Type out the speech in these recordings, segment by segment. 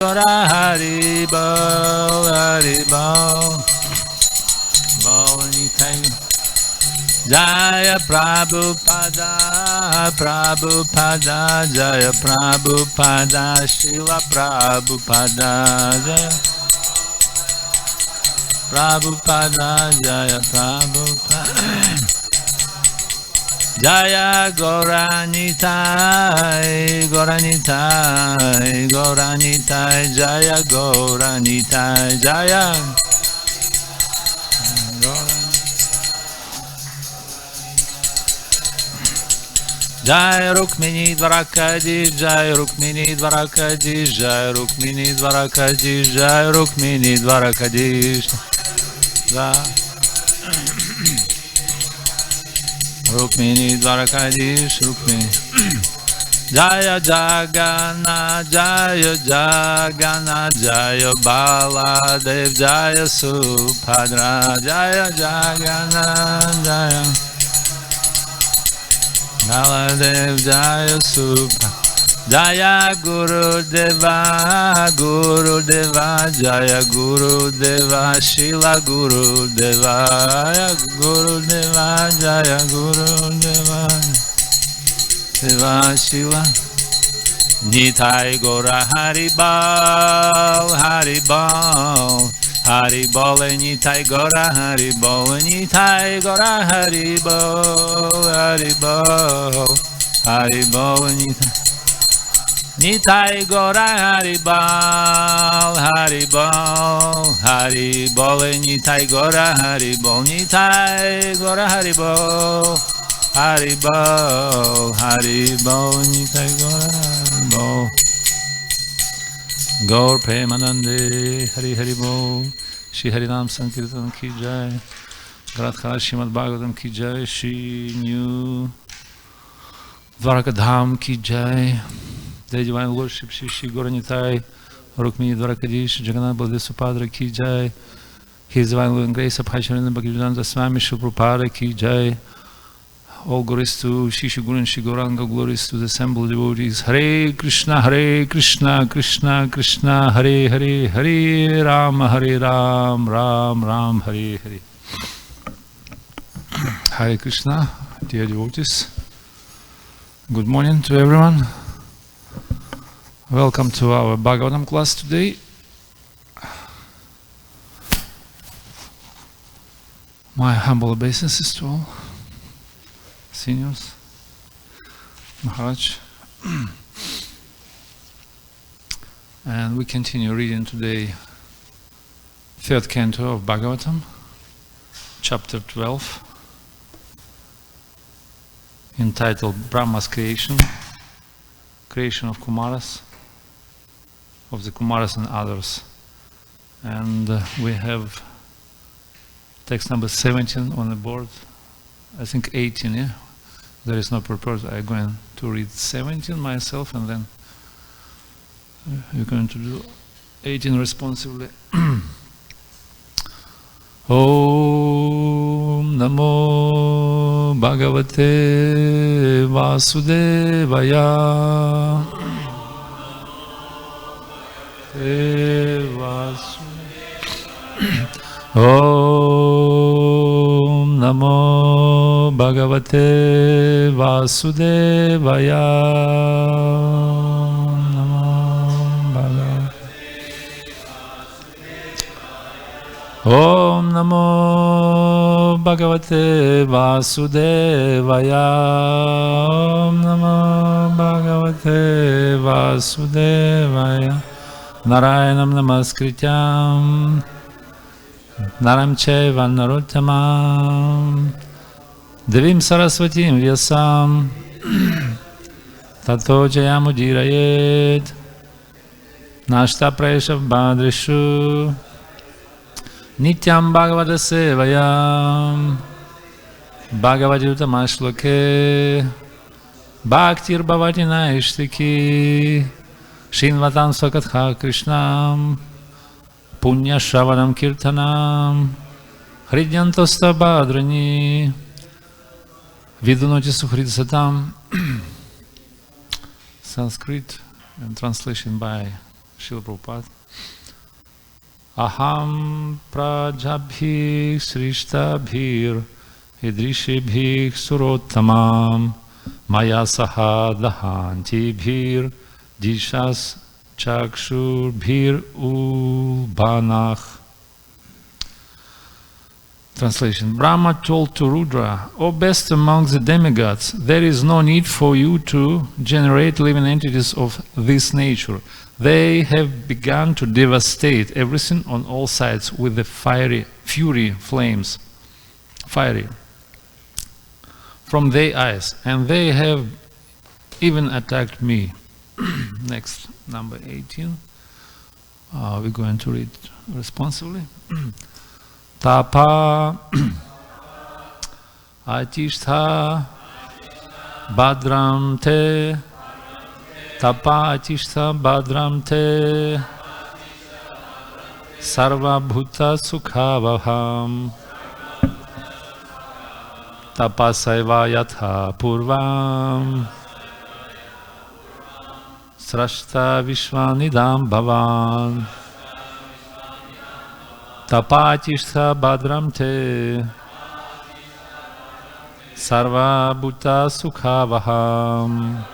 Gora Haribo, Haribo, Bolnitai. Jaya Prabhupada, Prabhupada, Jaya Prabhupada, Shila Prabhupada, Jaya Prabhupada, Jaya Prabhupada. Jaya Gauranitai, Gauranitai, Gauranitai, Jaya Gauranitai, Jaya Jai Rukmini Dvarakadish, Jai Rukmini Dvarakadish, Jai Rukmini Dvarakadish, Jai Rukmini Dvarakadish, Rukmini Dvarakadish, Rukmini. Jaya Jagana, Jaya Jagana, Jaya Baladev, Jaya Subhadra, Jaya Jagana, Jaya Baladev, Jaya Subhadra, Jaya Guru Deva, Guru Deva, Jaya Guru Deva, Shila Guru Deva, Jaya Guru Deva, Jaya Guru Deva, Deva Shila. Nitai Gora Haribol, Haribol, Haribol, Nitai Gora Haribol, Nitai Gora Haribol, Haribol, Haribol, Nitai. Nitai Gora Haribol, Haribol, Haribol, Nitai Gora Haribol, Nitai Gora Haribol, Haribol, Haribol, Nitai Gora Haribol. Gaur Premanande, Hari Haribol, Shri Harinam Sankirtan Ki Jai, Gradha Srimad Bhagavatam Ki Jai, Shri New Dvarakadham Ki Jai. Their divine worship, Shri Gauranitai, Rukmini Dvarakadish, Jagannath Baladev Subhadra Ki Jai, His divine will and grace of Bhaktivedanta Bhaktivedanta Swami Shri Prabhupada Ki Jai. All glories to Shri Guru and Shri Gauranga, glories to the assembled devotees. Hare Krishna, Krishna Krishna, Hare Hare, Hare Ram, Ram Ram, Hare Hare. Hare Krishna, dear devotees. Good morning to everyone. Welcome to our Bhagavatam class today. My humble obeisances to all seniors, Maharaj. And we continue reading today third canto of Bhagavatam, chapter 12, entitled Brahma's creation of Kumaras, of the Kumaras and others. And we have text number 17 on the board. I think 18, yeah? There is no purpose. I'm going to read 17 myself, and then you're going to do 18 responsively. Om Namo Bhagavate Vasudevaya. Om Namo Bhagavate Vasudevaya. Om Namo Bhagavate Vasudevaya. Om Namo Bhagavate Vasudevaya. Narayanam Namaskrityam Naram Chaiva Narottamam Devim Saraswatim Vyasam Tato Jayamudhirayet Nashta Praeshav Bhadrishu Nityam Bhagavata Sevayam Bhagavati Utamashloke Bhaktir Bhavati Naishtiki Shinvatam Swakatha Krishnam Punya Shravanam Kirtanam Hridyantosta Bhadrani Vidunoti Suhrid Satam. Sanskrit and translation by Srila Prabhupada. Aham prajabhi srishtabhir idrishibhir surottamam maya saha dahantibhir dishas chakshubhir ubanach. Translation. Brahma told to Rudra, O best among the demigods, there is no need for you to generate living entities of this nature. They have begun to devastate everything on all sides with the fury flames, fiery, from their eyes, and they have even attacked me. Next, number 18. We're going to read responsibly. Tapa Atishtha Badram Te Tapa Atishtha Badram Te Sarva Bhuta Sukhavaham Tapasaiva Yatha Purvam Srashta Vishwanidam Bhavan Tapatishtha Badram Te Sarva Bhuta Sukhavaham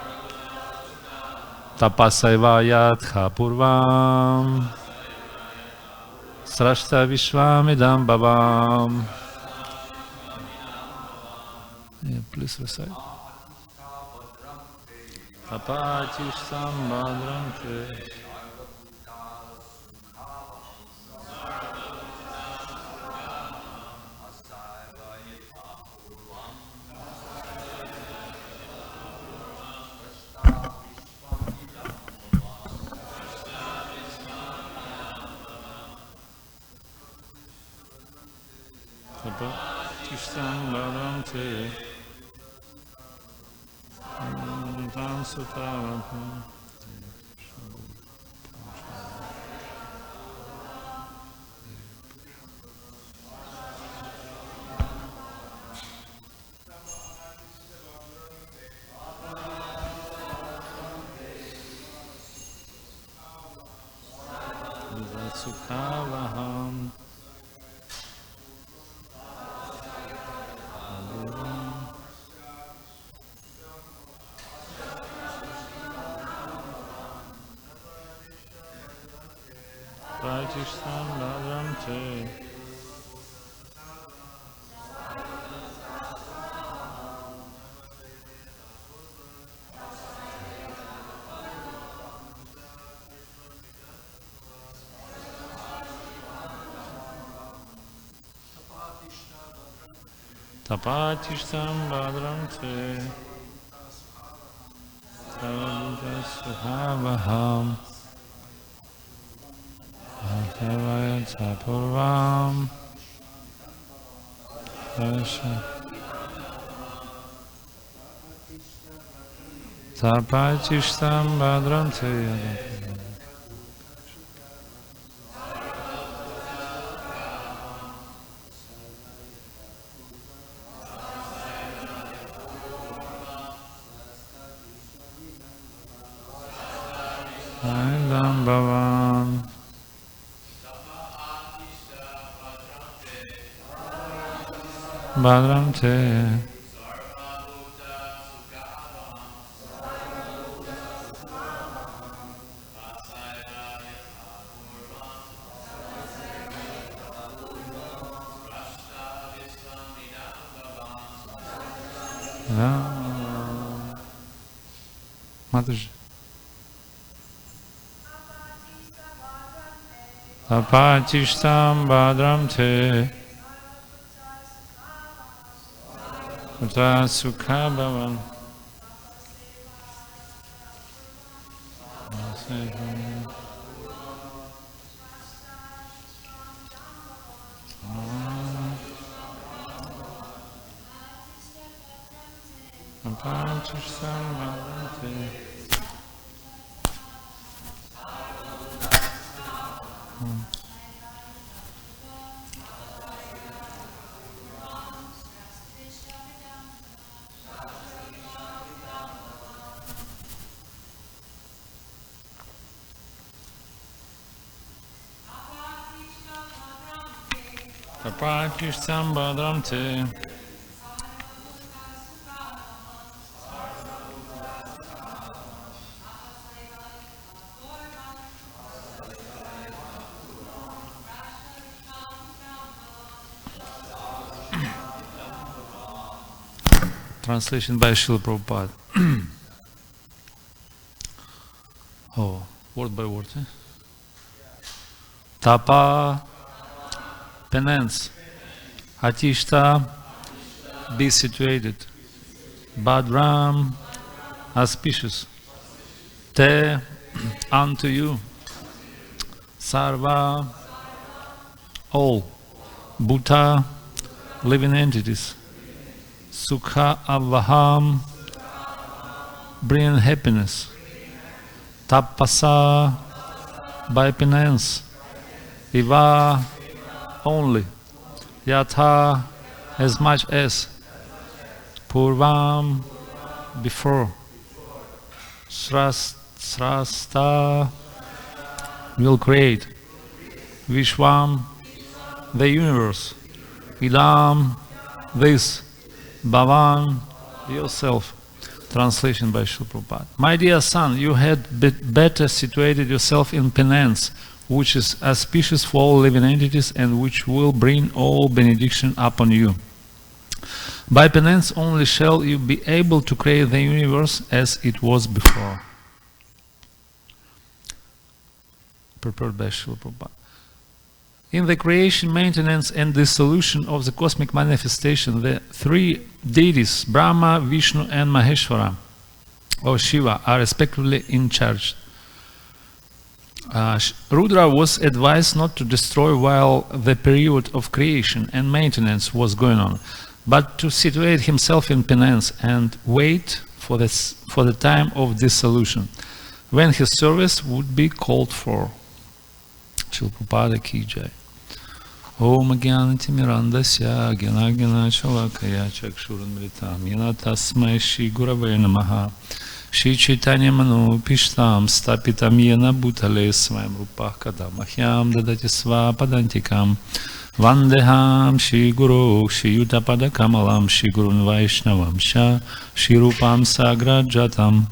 Tapasaiva Yatha Purvam Srashta Vishwamidam Bhavam. Yeah, please recite. Tapatishtha Badram Te Tapatishtha Badram Te Sukhavaham Tapatishtha Badram Te Tapatishtam Badram Te Sarvabhuta Sukhavaham Atavayatha Purvam Tapatishtam Badram Te Aindam Bhavan Badram Te Mataji Tapatishtam Badram Te Uta Sukha Bhavan Tapatishtam Badram Te Tapakishtam badram te. Translation by Srila Prabhupada. Oh, word by word. Tapa, penance. Atishta, be situated. Badram, auspicious. Te, unto you. Sarva, all. Bhuta, living entities. Sukha avaham, bring happiness. Tapasa, by penance. Iva, only. Yatha, as much as. Purvam, before. Srasta, will create. Vishwam, the universe. Idam, this. Bhavan, yourself. Translation by Srila Prabhupada. My dear son, you had better situated yourself in penance, which is auspicious for all living entities and which will bring all benediction upon you. By penance only shall you be able to create the universe as it was before. Prepared by Srila Prabhupada. In the creation, maintenance and dissolution of the cosmic manifestation, the three deities, Brahma, Vishnu and Maheshwara, or Shiva, are respectively in charge. Rudra was advised not to destroy while the period of creation and maintenance was going on, but to situate himself in penance and wait for the time of dissolution, when his service would be called for. Srila Prabhupada Ki Jai. Om Gyanati Mirandasya Gyanagana Chalakaya Chakshurunmritam Yana Tasmai Shri Gurave Namaha Shri Chaitanya Manu Pishtam Stapitam Yana Bhutale Svaim Rupah Kadamahyam Dadati Svapadantikam Vandeham Shri Guru Shri Yutapada Kamalam Shri Gurun Vaishnavam Shri Rupam Sagrajatam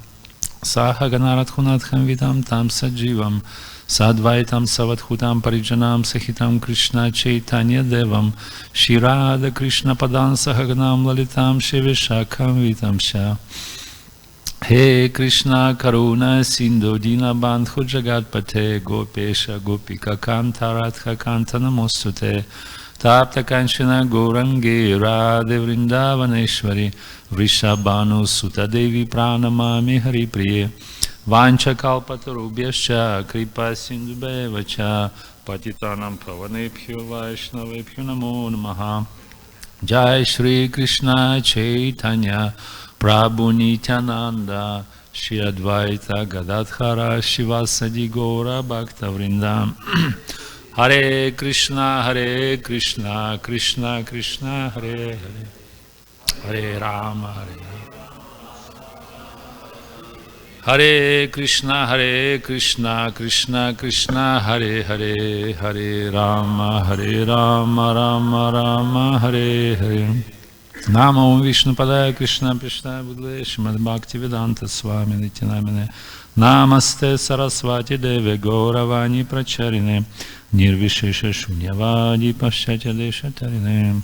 Sahaganaratkhunatkham Vitam Tam Sajivam Sadvaitam Savadhutam Parijanam Sahitam Krishna Chaitanya Devam Shirada Krishna Padan Sahaganam Lalitam Shivishakam Vitam Sha He Krishna Karuna Sindhu Dina Bandhu Jagatpate Gopesha Gopika Kanta Radha Kanta Namostute Tapta Kanchana Gourangi Radhe Vrindavaneshwari Vrishabhanu Sutta Devi Pranamami Hari Priye Vancha kalpatarubhyascha kripa sindhubheva patitanam pavanebhyo vaishnavebhyo namo namaha. Jai Shri Krishna Chaitanya Prabhu Nityananda Shri Advaita Gadadhara Shivasadi Gaura Bhakta Vrindam. Hare Krishna Krishna Krishna Hare Hare Hare Rama Hare Krishna Krishna Krishna Hare Hare Hare Rama Rama Rama Hare Hare. Namo Vishnu Padaya Krishna Prishna Budle Shrimad Bhakti Vedanta Swami Nityanamine Namaste Saraswati Deve Gauravani Pracharine Nirvishesha Shunyavadi Paschatya Deshatarine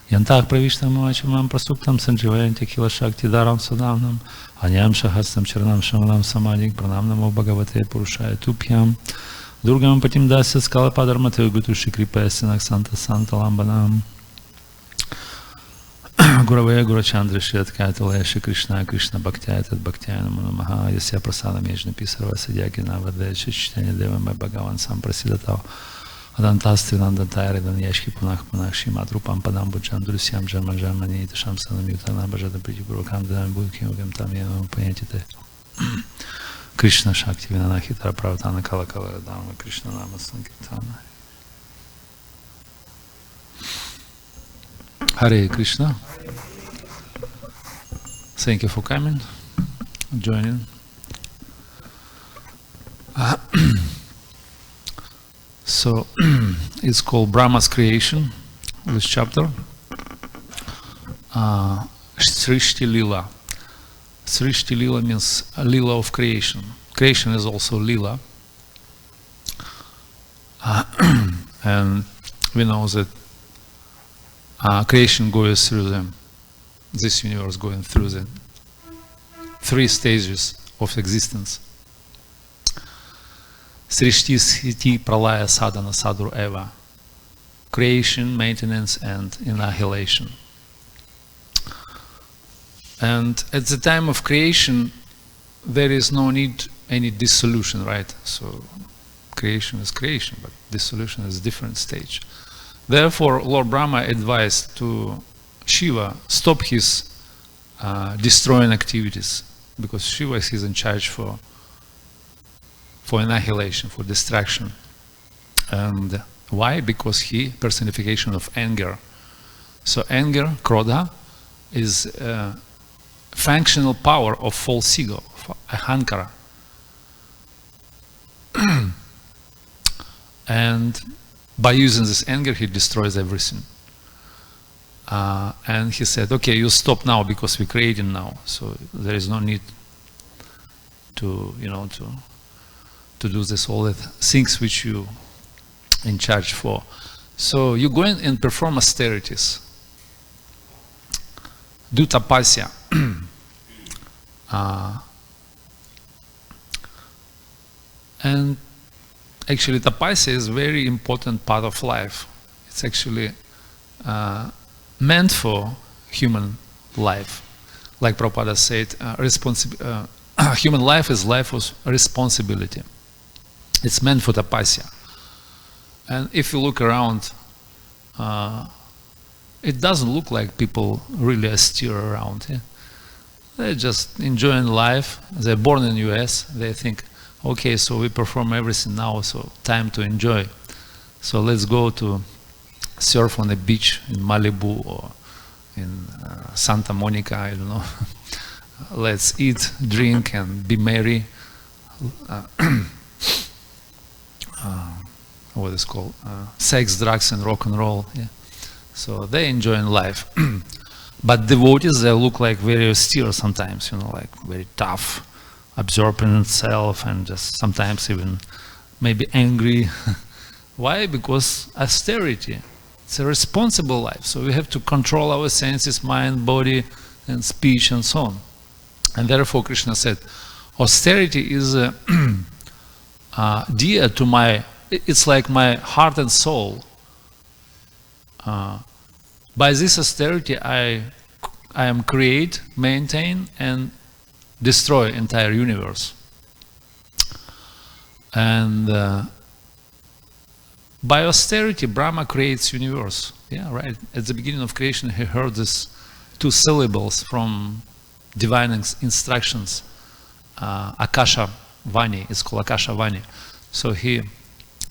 Yantah Pravishtam Machimam Prasuktam Sanjivayanti Kila Shakti Dharam Sadhanam Anyam Shahastam Charanam Shamalam Samadik Pranam Namo Bhagavate Purushaya Tupyam Durgam Patim Dasya Skala Padarmate Gutu Shikripaya Sinak Santa Lambanam Guravaya Gurachandra Shri Adkaitala Shri Krishna Bhaktya Tad Bhaktya Namo Namaha Yasya Prasadam Yajna Pisarva Sadyakina Vadaya Chitanya Deva Mai Bhagavan Sam Prasidatao Adantastri Nandatayari Danyashki Punach Shimad Rupam Padam Bhuchandru Syam Jarma Jarmani Tasham Sanam Yutana Bhajada Priti Guru Kandana Budhkim Ugam Tam Yanam Panyatite Krishna Shakti Vinanahitara Pravatana Kala Kala Dharma Krishna Nama Sankirtana. Hare Krishna. Thank you for coming, joining. So it's called Brahma's creation, this chapter. Srishti Lila. Srishti Lila means a Lila of creation. Creation is also Lila. And we know that creation goes through this universe going through the 3 stages of existence. Srishti Sthiti Pralaya Sadhana Sadhur Eva. Creation, maintenance, and annihilation. And at the time of creation, there is no need any dissolution, right? So creation is creation, but dissolution is a different stage. Therefore, Lord Brahma advised to Shiva stop his destroying activities, because Shiva is in charge for annihilation, for destruction. And why? Because he personification of anger. So anger, krodha, is functional power of false ego, of ahankara. And by using this anger, he destroys everything. And he said, okay, you stop now because we're creating now, so there is no need to, to do this, all the things which you in charge for. So you go in and perform austerities. Do tapasya. And actually tapasya is a very important part of life. It's actually meant for human life. Like Prabhupada said, human life is life of responsibility. It's meant for tapasya. And if you look around, it doesn't look like people really austere around. Yeah? They're just enjoying life. They're born in the US. They think, okay, so we perform everything now, so time to enjoy. So let's go to surf on the beach in Malibu or in Santa Monica, I don't know. Let's eat, drink, and be merry. What is called sex, drugs, and rock and roll. Yeah. So they enjoying life. But devotees, they look like very austere sometimes, like very tough, absorbing itself, and just sometimes even maybe angry. Why? Because austerity. It's a responsible life. So we have to control our senses, mind, body, and speech, and so on. And therefore Krishna said, austerity is dear to my, it's like my heart and soul. By this austerity I am create, maintain, and destroy entire universe. And by austerity Brahma creates universe. Yeah, right. At the beginning of creation he heard these 2 syllables from divine instructions. Akasha Vani, it's called Akasha Vani. So he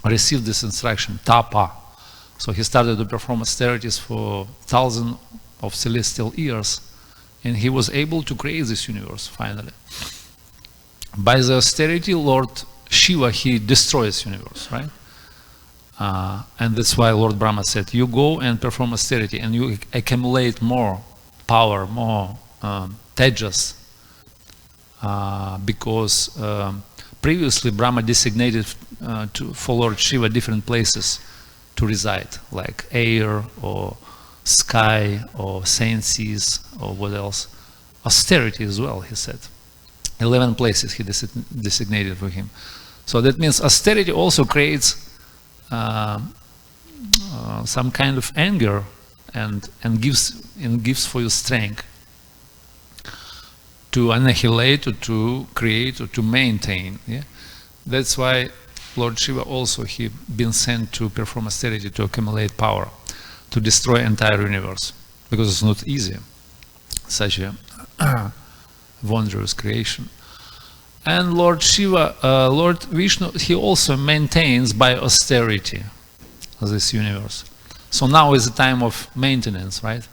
received this instruction, tapa. So he started to perform austerities for thousands of celestial years, and he was able to create this universe finally. By the austerity, Lord Shiva, he destroys universe, right? And that's why Lord Brahma said, you go and perform austerity and you accumulate more power, more tejas, because previously Brahma designated for Lord Shiva different places to reside, like air or sky or senses or what else. Austerity as well, he said. 11 places he designated for him. So that means austerity also creates some kind of anger and gives for you strength to annihilate or to create or to maintain. Yeah? That's why Lord Shiva also he been sent to perform austerity, to accumulate power, to destroy entire universe, because it's not easy, such a wondrous creation. And Lord Shiva, Lord Vishnu, he also maintains by austerity this universe. So now is the time of maintenance, right?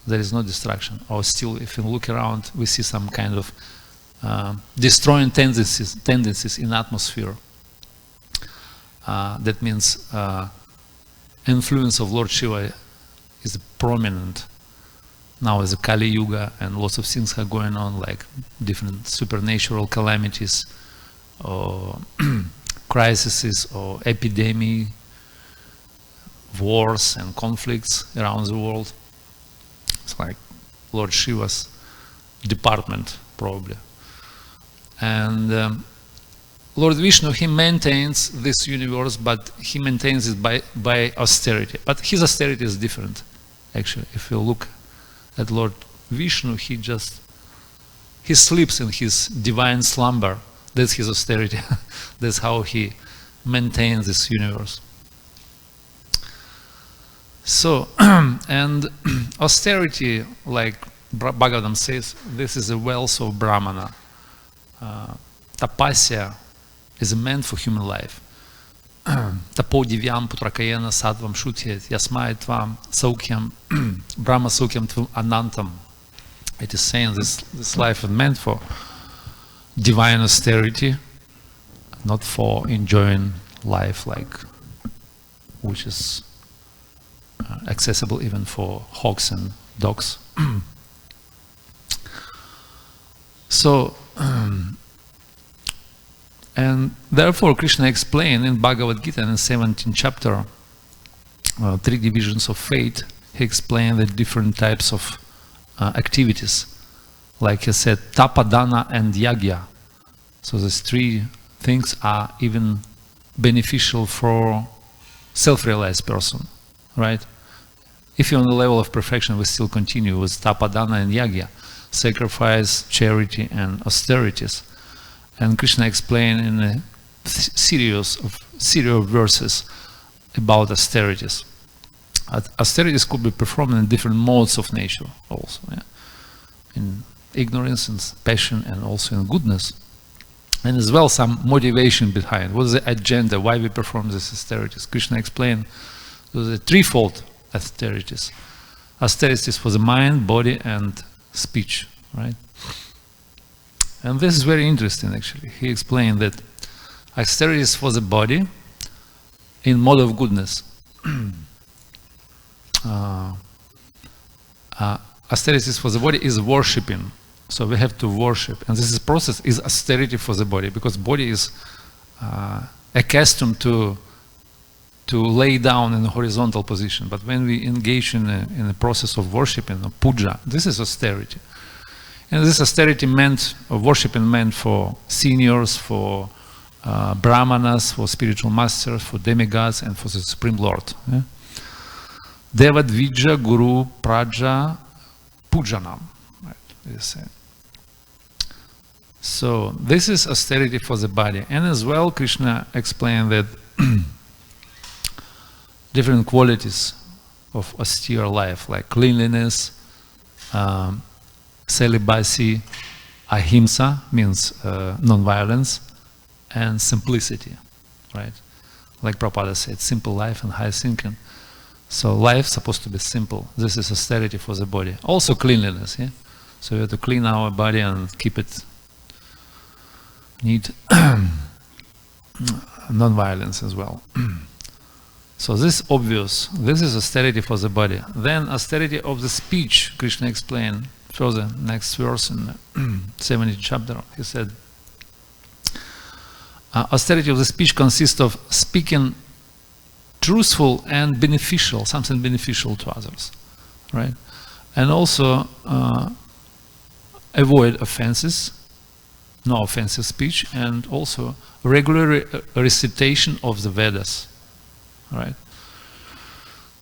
There is no destruction. Or still, if you look around, we see some kind of destroying tendencies in atmosphere. that means influence of Lord Shiva is prominent now as a Kali Yuga, and lots of things are going on, like different supernatural calamities or crises or epidemic, wars and conflicts around the world. It's like Lord Shiva's department, probably. And Lord Vishnu, he maintains this universe, but he maintains it by austerity. But his austerity is different, actually. If you look at Lord Vishnu, he sleeps in his divine slumber. That's his austerity. That's how he maintains this universe. So, and austerity, like Bhagavatam says, this is the wealth of Brahmana. Tapasya is meant for human life. Tapo divyam putrakayena sattvam shutyet yasmai tvam saukyam brahma saukyam tvam anantam. It is saying this life is meant for divine austerity, not for enjoying life, like which is accessible even for hogs and dogs. So, and therefore Krishna explained in Bhagavad Gita in the 17th chapter, 3 divisions of fate. He explained the different types of activities. Like he said, tapa, dana and yagya. So these 3 things are even beneficial for self-realized person, right? If you're on the level of perfection, we still continue with tapa, dana and yagya, sacrifice, charity and austerities. And Krishna explained in a series of verses about austerities. Austerities could be performed in different modes of nature also. Yeah? In ignorance and passion and also in goodness. And as well some motivation behind. What is the agenda? Why we perform these austerities? Krishna explained there was a threefold austerities. Austerities for the mind, body and speech. Right? And this is very interesting actually. He explained that austerities for the body in mode of goodness. Austerities for the body is worshipping. So we have to worship. And this process is austerity for the body, because body is accustomed to lay down in a horizontal position. But when we engage in a process of worshiping, of puja, this is austerity. And this austerity meant, or worshiping meant for seniors, for brahmanas, for spiritual masters, for demigods, and for the Supreme Lord. Yeah? Deva Dvija Guru Praja Pujanam. Right, so this is austerity for the body. And as well, Krishna explained that different qualities of austere life, like cleanliness, celibacy, ahimsa means non-violence, and simplicity, right? Like Prabhupada said, simple life and high thinking. So life is supposed to be simple. This is austerity for the body. Also cleanliness, yeah? So we have to clean our body and keep it neat. Non-violence as well. So this is obvious. This is austerity for the body. Then austerity of the speech, Krishna explained further, next verse in the 70th chapter. He said, austerity of the speech consists of speaking truthful and beneficial, something beneficial to others, right? And also avoid offenses, no offensive speech, and also regular recitation of the Vedas, right?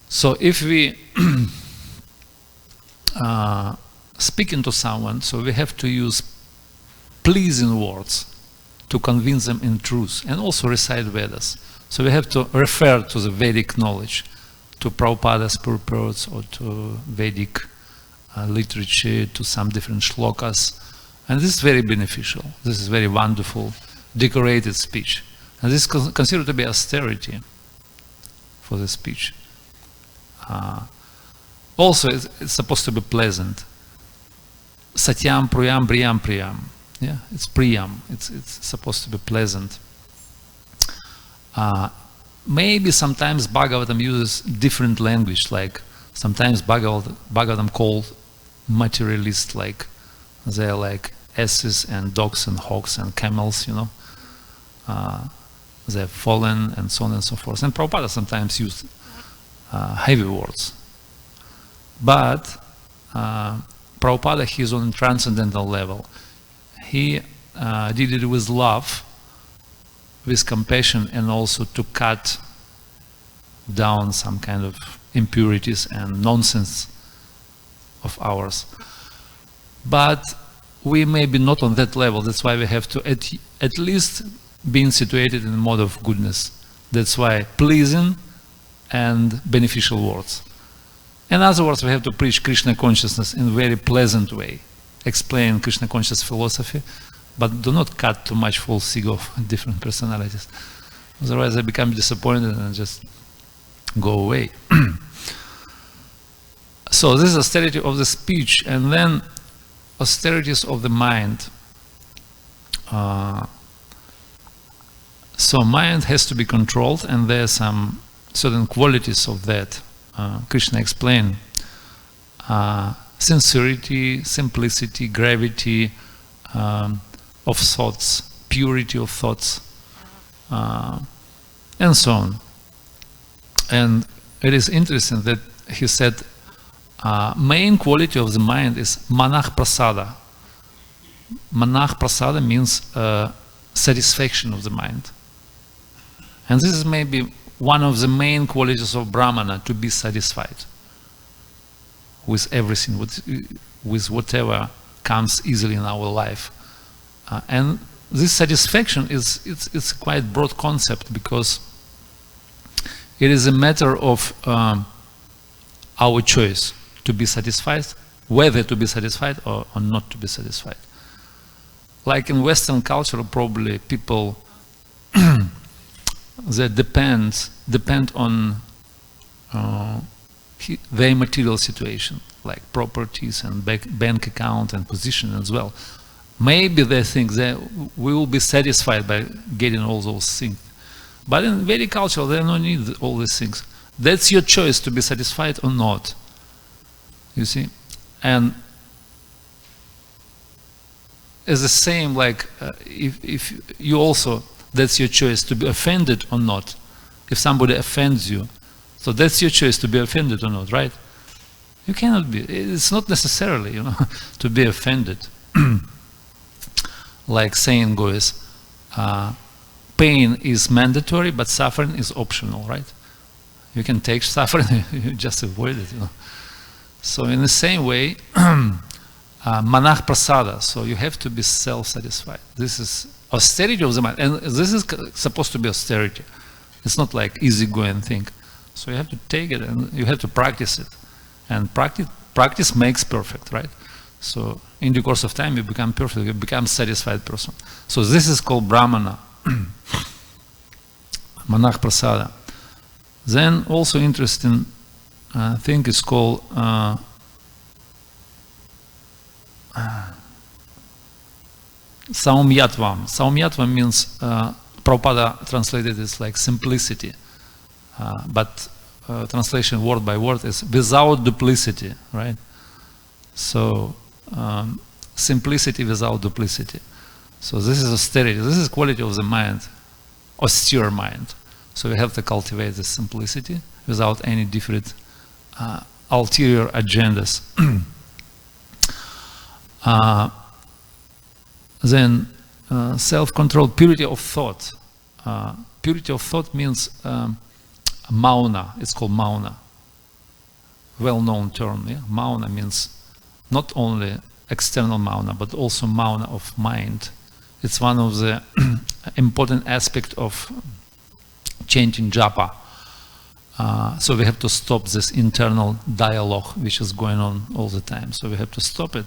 So if we speaking to someone, so we have to use pleasing words to convince them in truth, and also recite Vedas. So we have to refer to the Vedic knowledge, to Prabhupada's purports, or to Vedic literature, to some different shlokas. And this is very beneficial. This is very wonderful, decorated speech. And this is considered to be austerity for the speech. Also, it's supposed to be pleasant. Satyam, priyam, priyam, priyam. Yeah, it's priyam. It's supposed to be pleasant. maybe sometimes Bhagavatam uses different language, like sometimes Bhagavatam called materialist, like they're like asses and dogs and hogs and camels, you know. They're fallen and so on and so forth. And Prabhupada sometimes used heavy words. But Prabhupada, he's on a transcendental level. He did it with love, with compassion, and also to cut down some kind of impurities and nonsense of ours. But we may be not on that level. That's why we have to at least being situated in the mode of goodness. That's why pleasing and beneficial words. In other words, we have to preach Krishna consciousness in a very pleasant way, explain Krishna conscious philosophy, but do not cut too much false ego of different personalities. Otherwise I become disappointed and just go away. So this is austerity of the speech, and then austerities of the mind. So mind has to be controlled, and there are some certain qualities of that. Krishna explained sincerity, simplicity, gravity of thoughts, purity of thoughts, and so on. And it is interesting that he said main quality of the mind is manah prasada. Manah prasada means satisfaction of the mind. And this is maybe one of the main qualities of Brahmana, to be satisfied with everything, with whatever comes easily in our life. And this satisfaction it's quite a broad concept, because it is a matter of our choice to be satisfied, whether to be satisfied or not to be satisfied. Like in Western culture, probably people that depend on their material situation, like properties and bank account and position as well. Maybe they think that we will be satisfied by getting all those things. But in Vedic culture, they don't need all these things. That's your choice to be satisfied or not. You see? And it's the same, like if you also, that's your choice to be offended or not. If somebody offends you, so that's your choice to be offended or not, right? You cannot be. It's not necessarily, you know, to be offended. Like saying goes, pain is mandatory, but suffering is optional, right? You can take suffering, you just avoid it, you know. So in the same way, manah prasada, so you have to be self-satisfied. This is austerity of the mind, and this is supposed to be austerity. It's not like easy-going thing. So you have to take it and you have to practice it. And practice makes perfect, right? So in the course of time you become perfect, you become satisfied person. So this is called Brahmana, manah prasada. Then also interesting thing is called Saumyatvam. Saumyatvam means, Prabhupada translated it like simplicity, but translation word by word is without duplicity, right? So simplicity without duplicity. So this is austerity, this is quality of the mind, austere mind. So we have to cultivate this simplicity without any different ulterior agendas. Then self-control, purity of thought. Purity of thought means mauna. It's called mauna. Well-known term. Yeah? Mauna means not only external mauna, but also mauna of mind. It's one of the important aspects of chanting japa. So we have to stop this internal dialogue which is going on all the time. So we have to stop it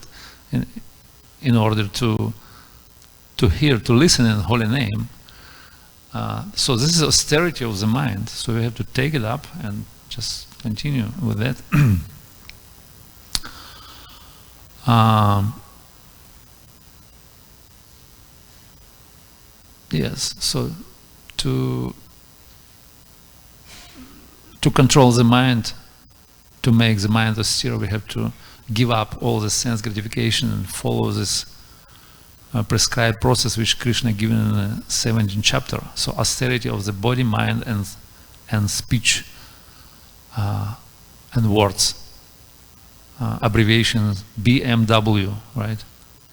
in order to hear, to listen in holy name. So this is austerity of the mind. So we have to take it up and just continue with that. Yes, so to to control the mind, to make the mind austere, we have to give up all the sense gratification and follow this prescribed process which Krishna given in the 17th chapter. So austerity of the body, mind, and speech and words. Abbreviation BMW, right?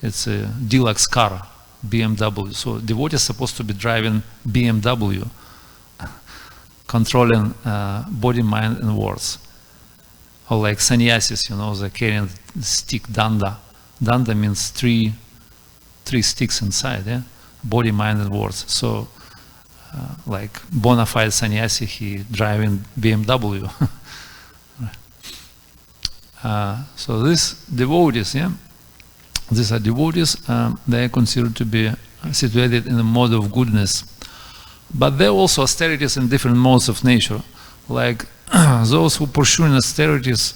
It's a deluxe car, BMW. So devotee is supposed to be driving BMW, controlling body, mind, and words. Or like sannyasis, you know, they're carrying the stick danda. Danda means three sticks inside, yeah? Body, mind, and words. So, like bona fide sannyasi, he driving BMW. So these devotees, yeah, these are devotees. They are considered to be situated in a mode of goodness, but there are also austerities in different modes of nature, like those who pursue austerities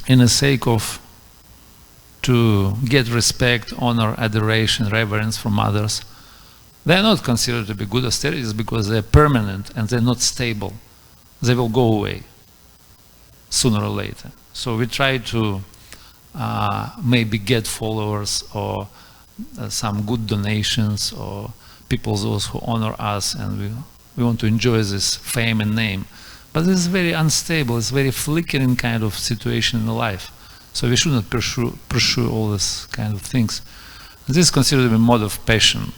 in the sake of to get respect, honor, adoration, reverence from others. They are not considered to be good austerities because they are permanent and they're not stable. They will go away sooner or later. So we try to maybe get followers or some good donations or people those who honor us, and we want to enjoy this fame and name. But this is very unstable, it's very flickering kind of situation in life. So we should not pursue all these kind of things. This is considered a mode of passion.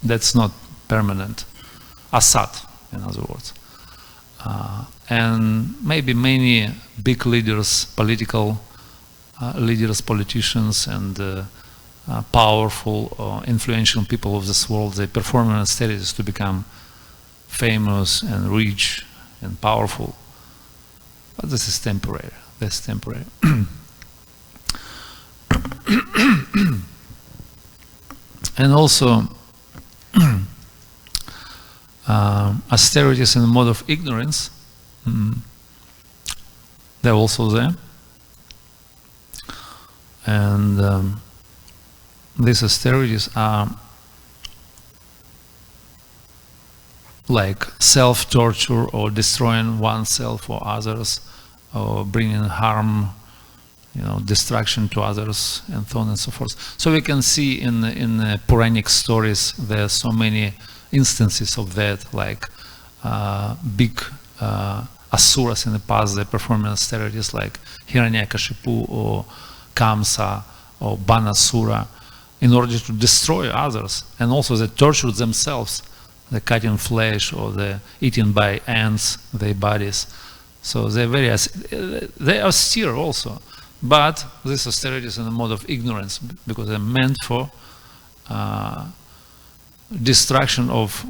That's not permanent. Asat, in other words. And maybe many big leaders, political leaders, politicians, and powerful or influential people of this world, they perform austerities to become famous and rich and powerful. But this is temporary. That's temporary. And also austerities in the mode of ignorance, they're also there. And these austerities are like self-torture or destroying oneself or others, or bringing harm, you know, destruction to others, and so on and so forth. So we can see in the Puranic stories there are so many instances of that, like big asuras in the past, they performed austerities like Hiranyakashipu or Kamsa or Banasura in order to destroy others, and also they tortured themselves, the cutting flesh or the eaten by ants their bodies. So they're very they are austere also, but this austerity is in the mode of ignorance because they're meant for destruction of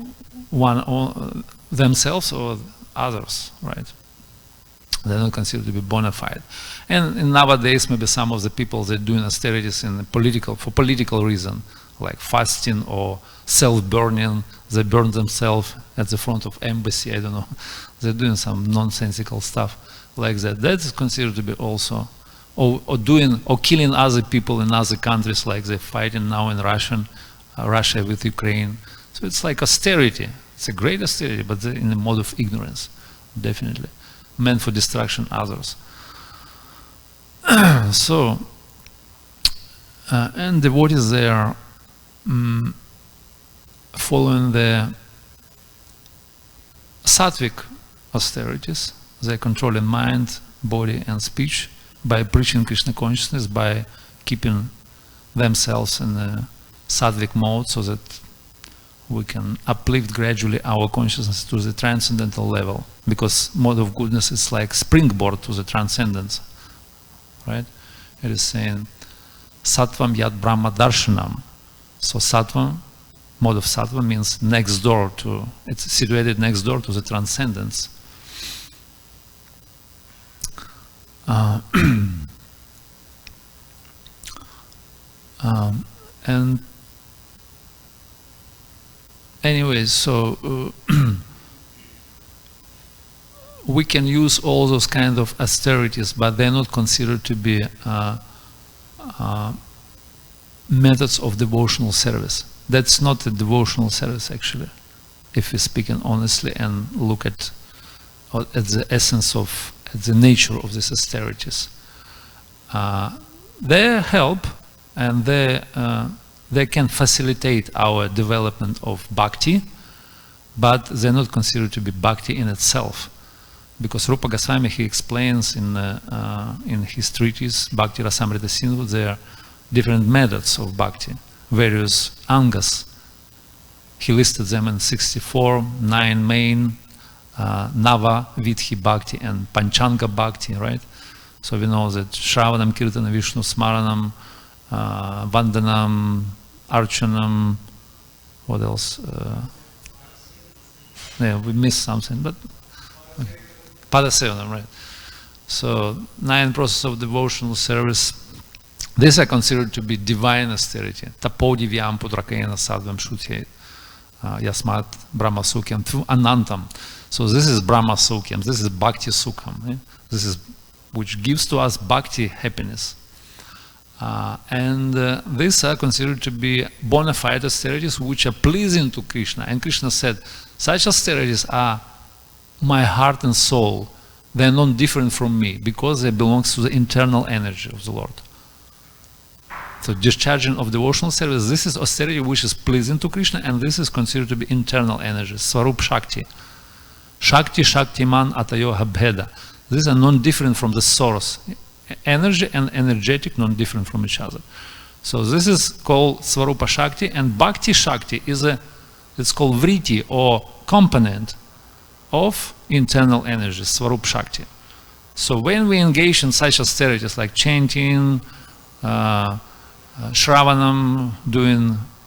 themselves or others, right? They're not considered to be bona fide. And nowadays, maybe some of the people they're doing austerities for political reason, like fasting or self-burning. They burn themselves at the front of embassy. I don't know. They're doing some nonsensical stuff like that. That is considered to be also, or killing other people in other countries, like they're fighting now in Russia with Ukraine. So it's like austerity. It's a great austerity, but in the mode of ignorance, definitely meant for destruction others. So, and devotees they are following the sattvic austerities. They control mind, body, and speech by preaching Krishna consciousness, by keeping themselves in the sattvic mode, so that we can uplift gradually our consciousness to the transcendental level, because mode of goodness is like springboard to the transcendence, right? It is saying sattvam yad brahma darshanam. So sattvam, mode of sattva means next door to, it's situated next door to the transcendence. And anyways, so we can use all those kind of austerities, but they're not considered to be methods of devotional service. That's not a devotional service, actually. if we're speaking honestly and look at the essence of, at the nature of these austerities. They help, and they can facilitate our development of bhakti, but they're not considered to be bhakti in itself. Because Rupa Goswami, he explains in his treatise, Bhakti Rasamrita Sindhu, there are different methods of bhakti, various angas. He listed them in 64, 9 main, Nava, Vidhi Bhakti, and Panchanga Bhakti, right? So we know that Shravanam, Kirtanam, Vishnu Smaranam, Vandanam, Archanam, what else? Yeah, we missed something, but okay. Padasevanam, right? So 9 processes of devotional service. These are considered to be divine austerity. Tapodivyam pudrakayana sadvam shutye yasmat brahma sukyam anantam. So this is brahma sukyam, this is bhakti sukham. Eh? This is which gives to us bhakti happiness. These are considered to be bona fide austerities which are pleasing to Krishna. And Krishna said, such austerities are my heart and soul. They are not different from me because they belong to the internal energy of the Lord. So discharging of devotional service, this is austerity which is pleasing to Krishna, and this is considered to be internal energy, Swarup Shakti. Shakti Shaktiman Atayo Habheda. These are non-different from the source. Energy and energetic non-different from each other. So this is called Swarupa Shakti, and Bhakti Shakti is it's called Vritti, or component of internal energy, Swarup Shakti. So when we engage in such austerities like chanting, Shravanam,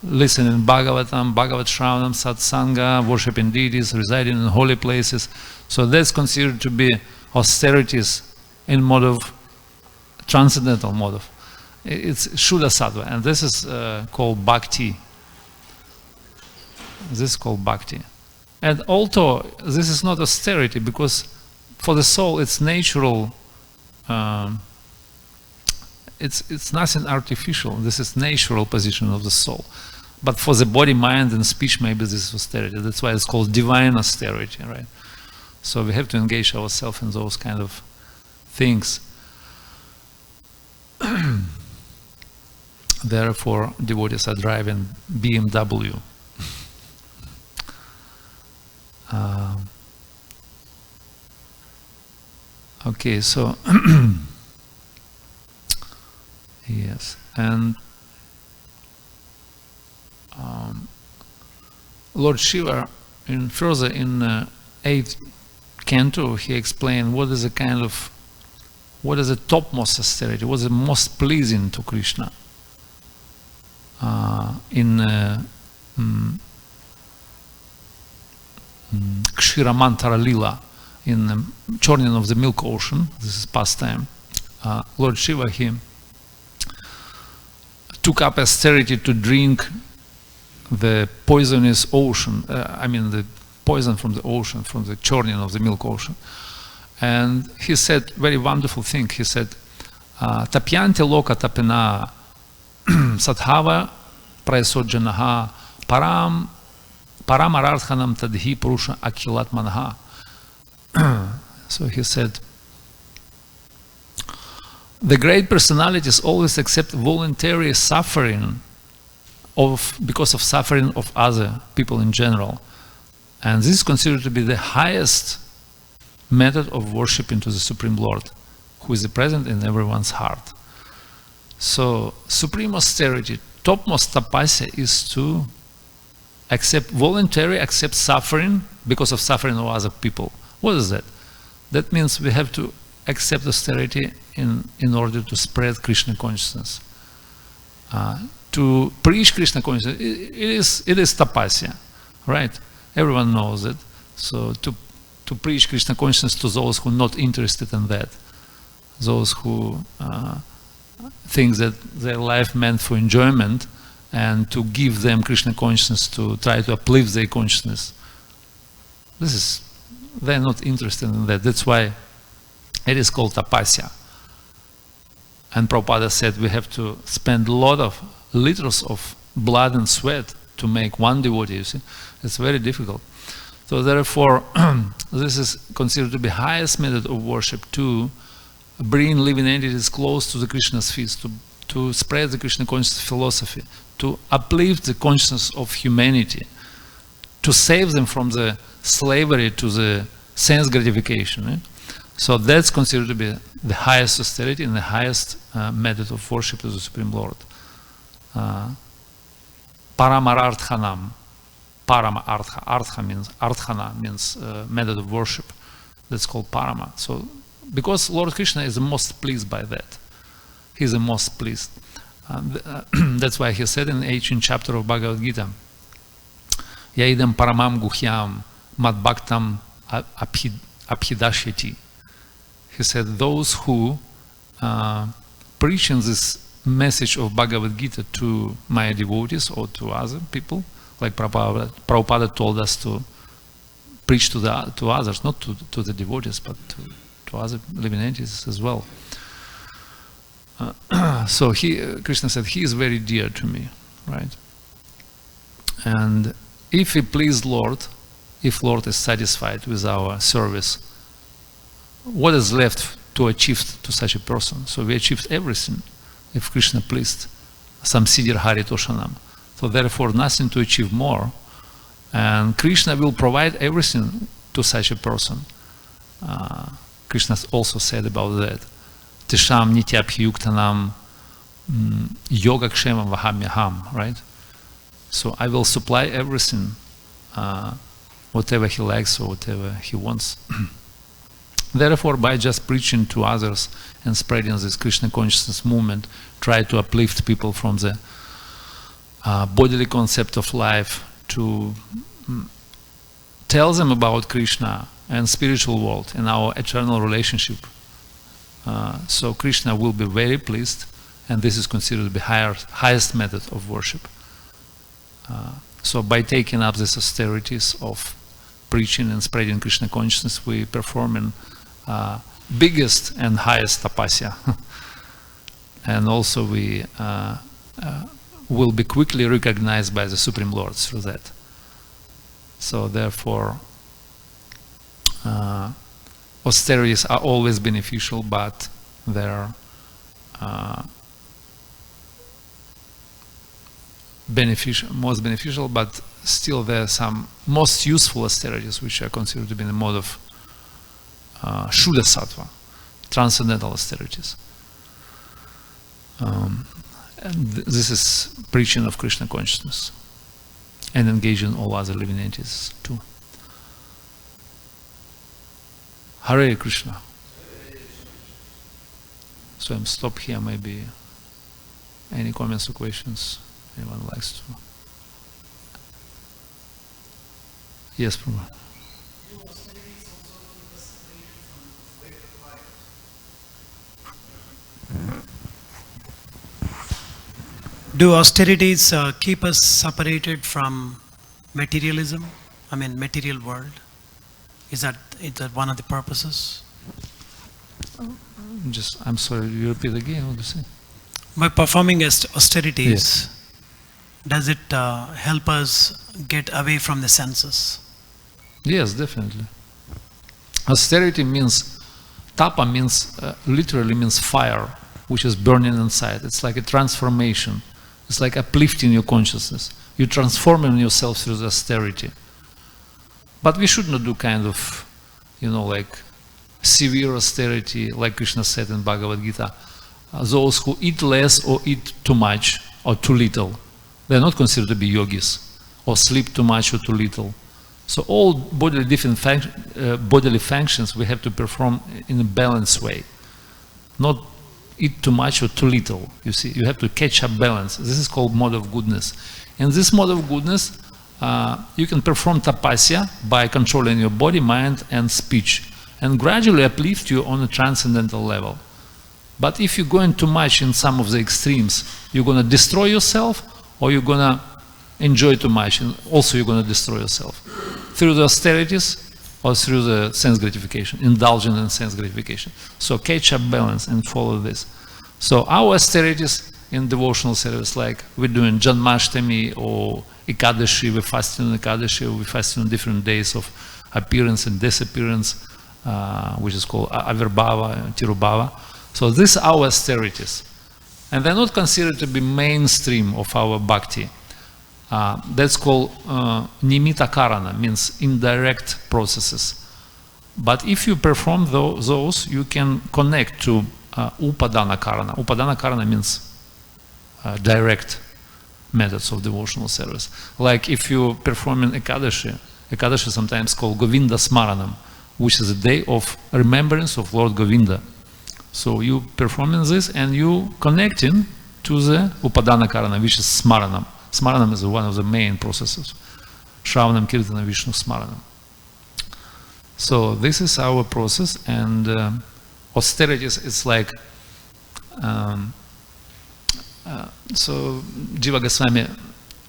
listening Bhagavatam, Bhagavat Shravanam, Satsanga, worshiping deities, residing in holy places, so that's considered to be austerities in mode of transcendental mode of. It's Shuddha Sattva, and this is called Bhakti. This is called Bhakti. And although this is not austerity, because for the soul it's natural, it's nothing artificial. This is natural position of the soul. But for the body, mind, and speech, maybe this is austerity. That's why it's called divine austerity, right? So we have to engage ourselves in those kind of things. Therefore, devotees are driving BMW. Okay, so yes, and Lord Shiva, further in 8th canto, he explained what is the topmost austerity, what is the most pleasing to Krishna. In Kshiramantara Lila, in churning of the milk ocean, this is pastime, Lord Shiva, he took up austerity to drink the poisonous ocean, the poison from the ocean, from the churning of the milk ocean. And he said very wonderful thing. He said, Tapyanti loka tapena sadhava prayasojanaha paramararthanam tadhi purusha akhilat manaha. So he said, the great personalities always accept voluntary suffering because of suffering of other people in general. And this is considered to be the highest method of worshiping to the Supreme Lord, who is present in everyone's heart. So supreme austerity, topmost tapasya, is to accept suffering because of suffering of other people. What is that? That means we have to accept austerity in order to spread Krishna consciousness. To preach Krishna consciousness, it is tapasya, right? Everyone knows it. So to preach Krishna consciousness to those who are not interested in that, those who think that their life meant for enjoyment, and to give them Krishna consciousness, to try to uplift their consciousness. They're not interested in that. That's why it is called tapasya. And Prabhupada said we have to spend a lot of liters of blood and sweat to make one devotee, you see. It's very difficult. So therefore, this is considered to be highest method of worship, to bring living entities close to the Krishna's feet, to spread the Krishna consciousness philosophy, to uplift the consciousness of humanity, to save them from the slavery to the sense gratification. So that's considered to be the highest austerity and the highest method of worship to the Supreme Lord. Paramararthanam. Parama artha. Artha means, arthana means method of worship. That's called parama. So, because Lord Krishna is the most pleased by that. He's the most pleased. That's why he said in the 18th chapter of Bhagavad Gita, Yaidam paramam guhyam mad bhaktam abhidashyati. He said, those who preaching this message of Bhagavad Gita to my devotees or to other people, like Prabhupada told us to preach to others, not to the devotees, but to other living entities as well. So Krishna said, he is very dear to me, right? And if we please Lord, if Lord is satisfied with our service, what is left to achieve to such a person? So we achieved everything if Krishna pleased. Samsiddhir Hari Toshanam. So therefore nothing to achieve more. And Krishna will provide everything to such a person. Krishna also said about that. Tisham nityabhyuktanam yogakshemam vahamyaham, right? So I will supply everything, whatever he likes or whatever he wants. Therefore, by just preaching to others and spreading this Krishna consciousness movement, try to uplift people from the bodily concept of life, to tell them about Krishna and spiritual world and our eternal relationship. So Krishna will be very pleased, and this is considered to be highest method of worship. So by taking up these austerities of preaching and spreading Krishna consciousness, we perform in biggest and highest tapasya. And also we will be quickly recognized by the Supreme Lord through that. So therefore, austerities are always beneficial, but they're most beneficial, but still there are some most useful austerities which are considered to be in the mode of Shuddha Sattva, transcendental austerities. And this is preaching of Krishna consciousness and engaging all other living entities too. Hare Krishna. So I'm stop here. Maybe any comments or questions anyone likes to. Yes, Prabhu. Do austerities keep us separated from materialism? I mean, material world? Is that one of the purposes? I'm sorry, you repeat again what you say? By performing austerities, yes, does it help us get away from the senses? Yes, definitely. Austerity means, tapa means, literally means fire, which is burning inside. It's like a transformation. It's like uplifting your consciousness. You're transforming yourself through the austerity. But we should not do kind of, like severe austerity, like Krishna said in Bhagavad Gita. Those who eat less or eat too much or too little, they're not considered to be yogis, or sleep too much or too little. So all bodily functions we have to perform in a balanced way. Not eat too much or too little. You see, you have to catch up balance. This is called mode of goodness. And this mode of goodness, you can perform tapasya by controlling your body, mind, and speech, and gradually uplift you on a transcendental level. But if you're going too much in some of the extremes, you're going to destroy yourself, or you're going to enjoy too much, and also you're going to destroy yourself through the austerities or through the sense gratification, indulging in sense gratification. So catch up balance and follow this. So our austerities in devotional service, like we're doing Janmashtami or Ekadashi, we're fasting on Ekadashi, or we're fasting on different days of appearance and disappearance, which is called Avirbhava, Tirubhava. So these are our austerities. And they're not considered to be mainstream of our bhakti. That's called nimitta karana, means indirect processes. But if you perform those, you can connect to upadana karana. Upadana karana means direct methods of devotional service. Like if you perform in Ekadashi, Ekadashi is sometimes called Govinda Smaranam, which is a day of remembrance of Lord Govinda. So you performing this and you connecting to the Upadana Karana, which is Smaranam. Smaranam is one of the main processes. Shravanam, Kirtanam, Vishnu, Smaranam. So this is our process, and austerities is like, so Jiva Goswami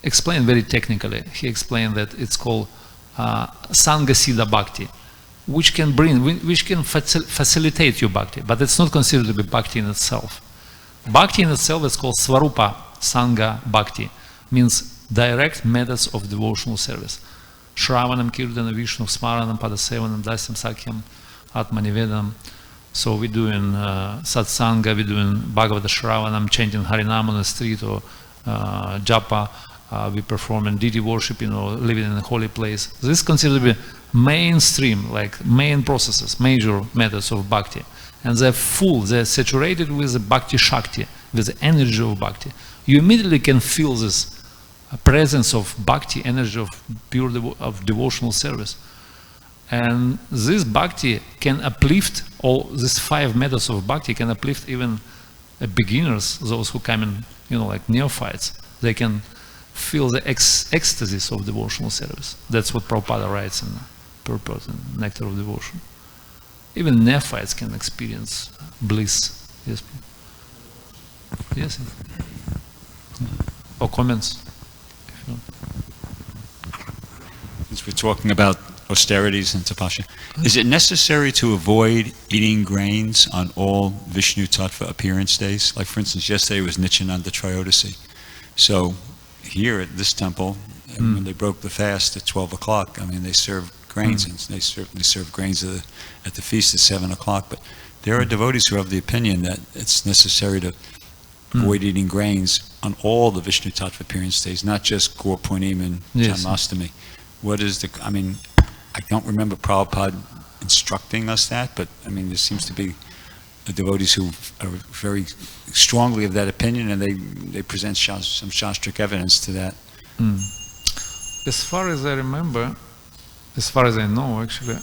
explained very technically. He explained that it's called Sangha Siddha Bhakti, which can facilitate your bhakti, but it's not considered to be bhakti in itself. Bhakti in itself is called Svarupa Sangha Bhakti, means direct methods of devotional service. Shravanam, Kirtanam, Vishnu, Smaranam, Padasevanam, Dasyam, Sakyam, Atmanivedam. So we're doing Satsanga, we're doing Bhagavata Shravanam, chanting Harinam on the street, or Japa, we performing deity worship, living in a holy place. This is considered to be mainstream, like main processes, major methods of bhakti. And they're full, they're saturated with the bhakti shakti, with the energy of bhakti. You immediately can feel this presence of bhakti, energy of pure devotional service. And this bhakti can uplift, all these 5 methods of bhakti can uplift even beginners, those who come in, like neophytes. They can feel the ecstasies of devotional service. That's what Prabhupada writes in Purport and Nectar of Devotion. Even neophytes can experience bliss. Yes. Yes. Or comments? Since we're talking about austerities and tapasya, is it necessary to avoid eating grains on all Vishnu Tattva appearance days? Like, for instance, yesterday was Nityananda Trayodasi. So here at this temple, when they broke the fast at 12 o'clock, they served grains, and they certainly serve grains at the feast at 7 o'clock. But there are devotees who have the opinion that it's necessary to avoid eating grains on all the Vishnu Tattva appearance days, not just Gaur Purnima and Janmashtami. What is the, I don't remember Prabhupada instructing us that, but there seems to be devotees who are very strongly of that opinion, and they present some shastric evidence to that. As far as I remember, as far as I know, actually,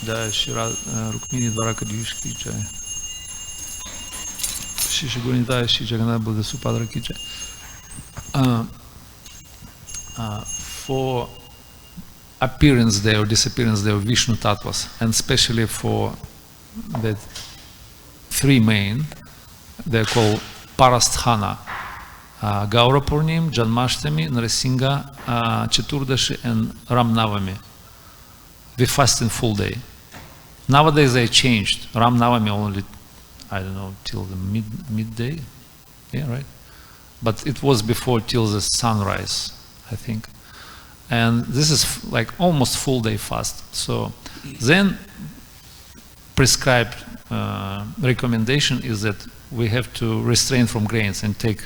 Jai Shri Rukmini Dwarakadhish ki Jai, Shri Shri Gauranitai Shri Jagannath Baladev Subhadra ki Jai. For appearance day or disappearance day of Vishnu Tattvas, and especially for the 3 main, they're called Parasthana, Gaura Purnim, Janmashtami, Nrasingha Chaturdashi, and Ram Navami. We fast in full day. Nowadays they changed. Ram Navami only, I don't know, till the midday. Yeah, right? But it was before till the sunrise, I think. And this is like almost full day fast. So then prescribed recommendation is that we have to restrain from grains and take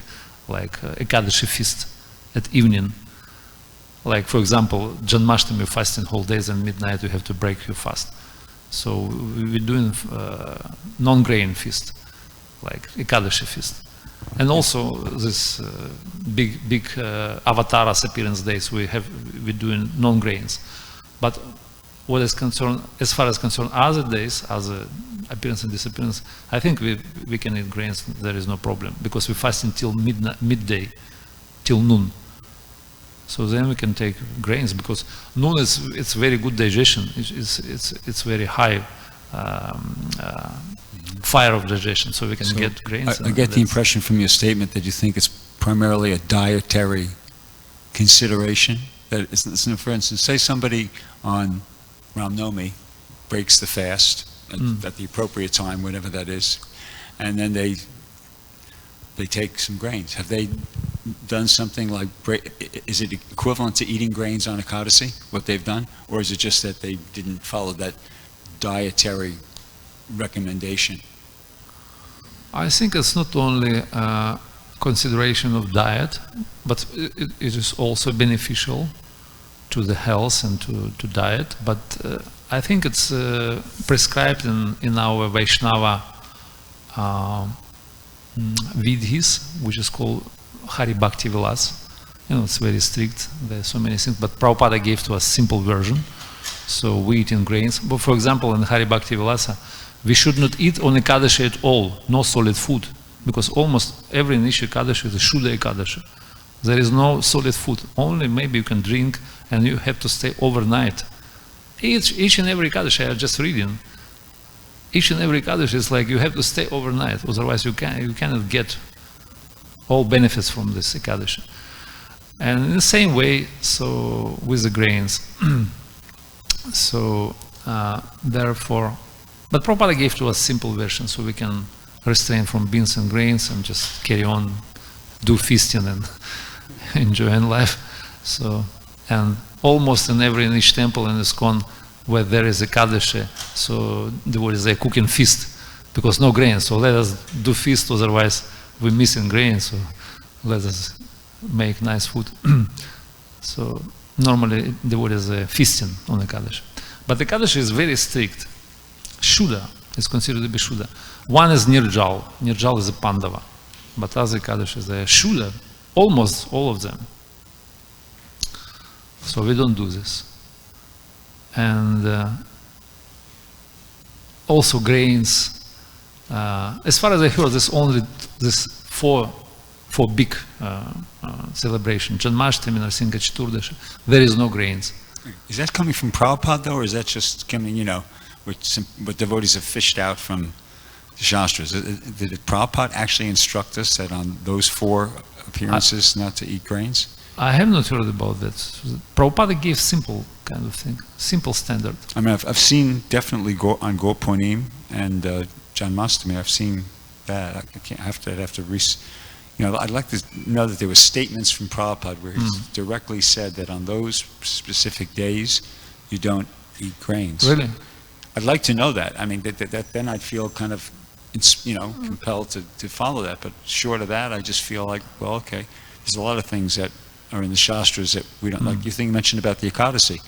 like Ekadashi feast at evening. Like, for example, Janmashtami fasting whole days, and midnight you have to break your fast. So we're doing non-grain feast, like Ekadashi feast. And also this big avatars appearance days, we're doing non-grains. But what is concerned, as far as concerned other days, other appearance and disappearance, I think we can eat grains, there is no problem, because we fast until midday, till noon. So then we can take grains, because noon it's very good digestion. It's very high fire of digestion, so we can get grains. I get the impression from your statement that you think it's primarily a dietary consideration. That it's, for instance, say somebody on Ram Navami breaks the fast at the appropriate time, whatever that is, and then they they take some grains. Have they done something like, is it equivalent to eating grains on Ekadasi, what they've done? Or is it just that they didn't follow that dietary recommendation? I think it's not only consideration of diet, but it is also beneficial to the health and to diet. But I think it's prescribed in our Vaishnava vidhis, which is called Hari Bhakti Vilas. It's very strict. There are so many things. But Prabhupada gave to us simple version. So wheat and grains. But for example, in Hari Bhakti Vilasa, we should not eat on Ekadashi at all, no solid food, because almost every Nishi Ekadashi is a Shuddha Ekadashi. There is no solid food, only maybe you can drink and you have to stay overnight. Each and every Ekadashi, I just reading, each and every Ekadashi is like you have to stay overnight, otherwise you cannot get all benefits from this Ekadashi. And in the same way, so with the grains, so therefore, but Prabhupada gave to us simple version, so we can restrain from beans and grains and just carry on, do feasting and enjoying life. So, and almost in each temple in ISKCON where there is a Ekadashi, so there is a cooking feast, because no grains. So let us do feast, otherwise we're missing grains. So let us make nice food. So normally there is a feasting on Ekadashi. But Ekadashi is very strict. Shuddha is considered to be Shuddha. One is Nirjal. Nirjal is a Pandava. But other Ekadashis are Shuddha. Almost all of them. So we don't do this. And also grains. As far as I heard, there's only this four big celebration. Janmashtami, Narasimha Chaturdashi. There is no grains. Is that coming from Prabhupada though, or is that just coming, what devotees have fished out from the Shastras? Did Prabhupada actually instruct us that on those 4 appearances not to eat grains? I have not heard about that. Prabhupada gave simple kind of thing, simple standard. I mean, I've seen definitely on Gaurpurnim and Janmashtami, I've seen that. I'd have to I'd like to know that there were statements from Prabhupada where he directly said that on those specific days you don't eat grains. Really? I'd like to know that. I mean, that then I'd feel kind of, compelled to follow that. But short of that, I just feel like, well, okay, there's a lot of things that are in the Shastras that we don't like. You mentioned about the Ekadasi,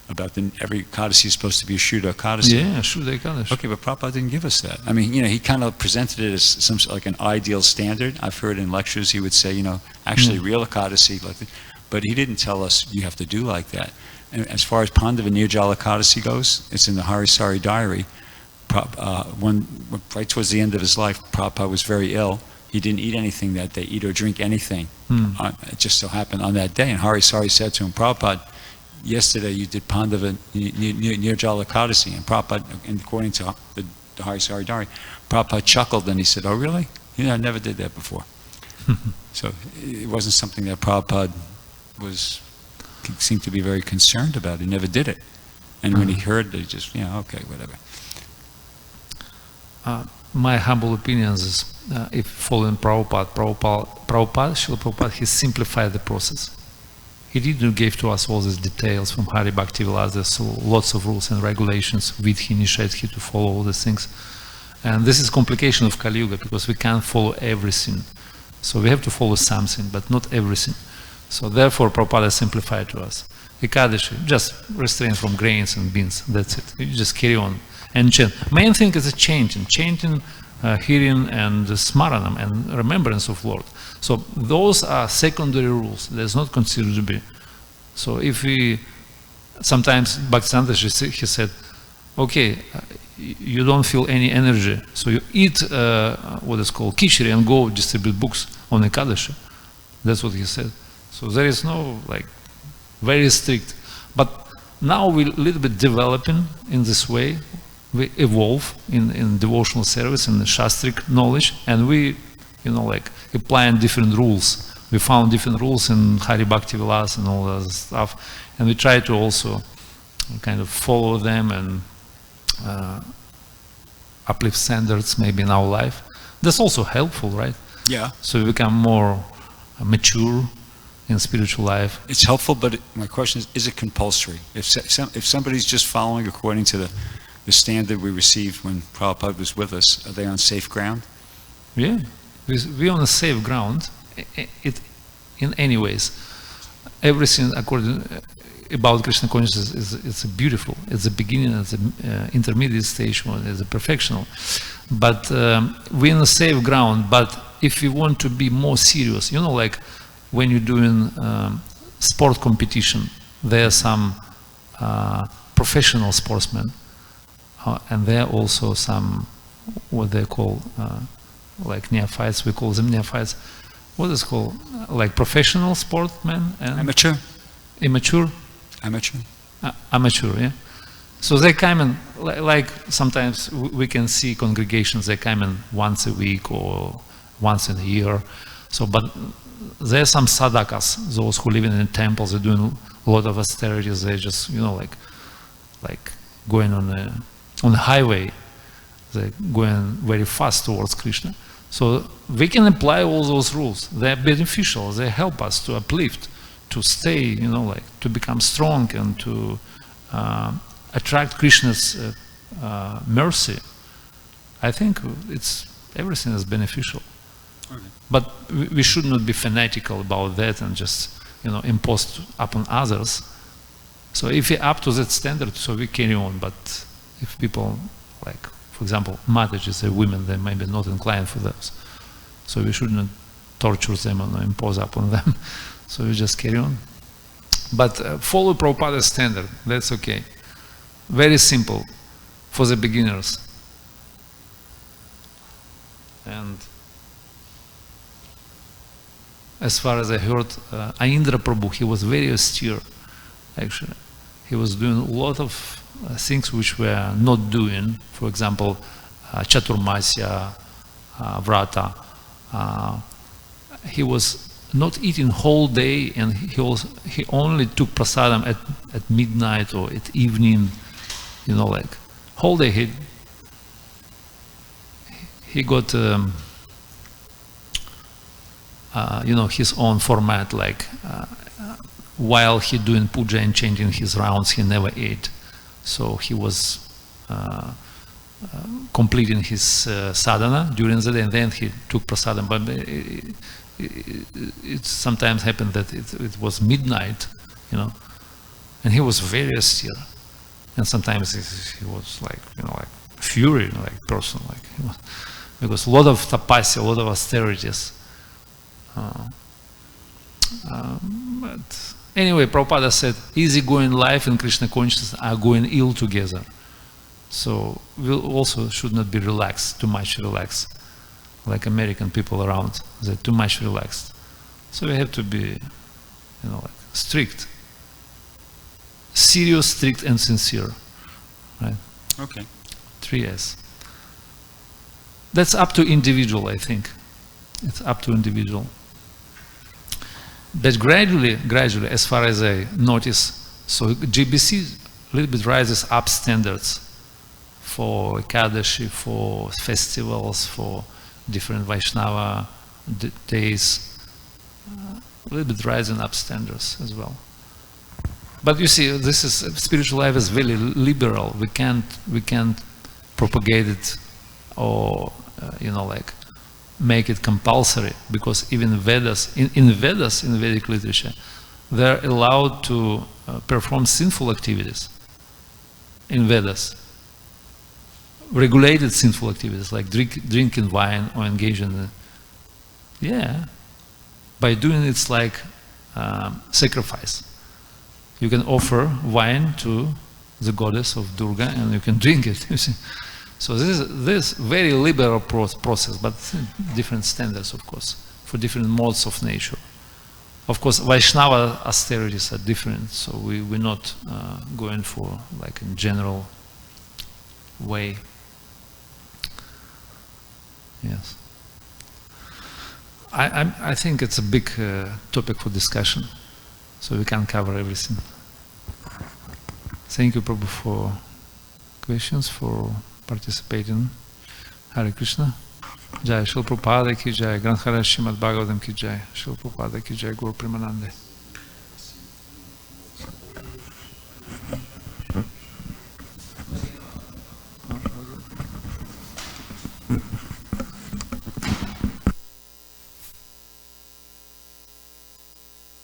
about every Ekadasi is supposed to be a Shuddha Ekadasi. Yeah, Shuddha Ekadashi. Okay, but Prabhupada didn't give us that. I mean, he kind of presented it as like an ideal standard. I've heard in lectures he would say, actually real Ekadasi, but he didn't tell us you have to do like that. And as far as Pandava Nirjala Ekadasi goes, it's in the Harisari diary. Right towards the end of his life, Prabhupada was very ill. He didn't eat anything that day, eat or drink anything. It just so happened on that day. And Harisari said to him, Prabhupada, yesterday you did Pandava Nirjala Ekadasi. And Prabhupada, according to the Harisari diary, Prabhupada chuckled and he said, oh really? I never did that before. So it wasn't something that Prabhupada seemed to be very concerned about. He never did it. And when he heard it, he just, okay, whatever. My humble opinion is, if following Prabhupada, Srila Prabhupada, he simplified the process. He didn't give to us all these details from Hari Bhakti Vilas. There's lots of rules and regulations, Vidhi, Nishedhi, to follow all these things. And this is complication of Kali Yuga, because we can't follow everything. So we have to follow something, but not everything. So therefore, Prabhupada simplified to us. Ekadashi, just restrain from grains and beans. That's it. You just carry on and chant. Main thing is chanting, hearing and smaranam and remembrance of Lord. So those are secondary rules. That's not considered to be. So if we, sometimes Bhaktisiddhanta, he said, okay, you don't feel any energy, so you eat what is called kichri and go distribute books on Ekadashi. That's what he said. So there is no very strict. But now we're a little bit developing in this way. We evolve in devotional service, in the Shastric knowledge, and we, applying different rules. We found different rules in Hari Bhakti Vilas and all that stuff, and we try to also kind of follow them and uplift standards maybe in our life. That's also helpful, right? Yeah. So we become more mature in spiritual life. It's helpful, but my question is it compulsory? If somebody's just following according to the standard we received when Prabhupada was with us, are they on safe ground? Yeah, we're on a safe ground. It in any ways. Everything according about Krishna consciousness is beautiful. It's a beginning, it's an intermediate stage, it's a perfectional. But we're on a safe ground. But if you want to be more serious, you know, like when you're doing sport competition, there are some professional sportsmen, and there are also some what they call like neophytes. We call them neophytes. What is it called? Like professional sportsmen and Amateur. Immature. Amateur. Amateur, yeah. So they come in, like sometimes we can see congregations, they come in once a week or once in a year. So, but there are some sadhakas, those who live in temples, they're doing a lot of austerities, they just, you know, like going on the highway, they're going very fast towards Krishna. So we can apply all those rules. They're beneficial, they help us to uplift, to stay, you know, like to become strong and to attract Krishna's mercy. I think everything is beneficial. Okay. But we should not be fanatical about that and just, you know, impose upon others. So if we're up to that standard, so we carry on. But if people, like, for example, Mataji's, women, they may be not inclined for those. So we should not torture them and impose upon them. So we just carry on. But follow Prabhupada's standard, that's okay. Very simple for the beginners. And as far as I heard, Aindra Prabhu, he was very austere, actually. He was doing a lot of things which we are not doing. For example, Chaturmasya, Vrata. He was not eating whole day, and he only took prasadam at midnight or at evening, you know, like whole day he got you know, his own format, like while he doing puja and chanting his rounds, he never ate. So he was completing his sadhana during the day, and then he took prasadam. But it sometimes happened that it was midnight, you know, and he was very austere. And sometimes he was like, you know, like fury, like person, like, you know, because a lot of tapasya, a lot of austerities. But anyway, Prabhupada said, easygoing life and Krishna consciousness are going ill together. So we also should not be relaxed, too much relaxed, like American people around. They're too much relaxed. So we have to be, you know, like strict, serious, strict, and sincere, right? Okay. 3 S. That's up to individual, I think. It's up to individual. But gradually, as far as I notice, so GBC a little bit rises up standards for Ekadashi, for festivals, for different Vaishnava days, a little bit rising up standards as well. But you see, this is spiritual life is very liberal. We can't propagate it or you know, like make it compulsory, because even Vedas, in Vedas, in Vedic literature, they're allowed to perform sinful activities in Vedas. Regulated sinful activities like drinking wine or engaging in, yeah, by doing it's like sacrifice. You can offer wine to the goddess of Durga and you can drink it, you see. So this is very liberal process, but different standards, of course, for different modes of nature. Of course, Vaishnava austerities are different, so we're not going for like in general way. Yes. I think it's a big topic for discussion, so we can cover everything. Thank you, Prabhu, for questions, for participating. Hare Krishna. Jai Shri Prabhupada ki jai, Granthara Srimad Bhagavatam ki jai, Shri Prabhupada ki jai, Gaur Premanande.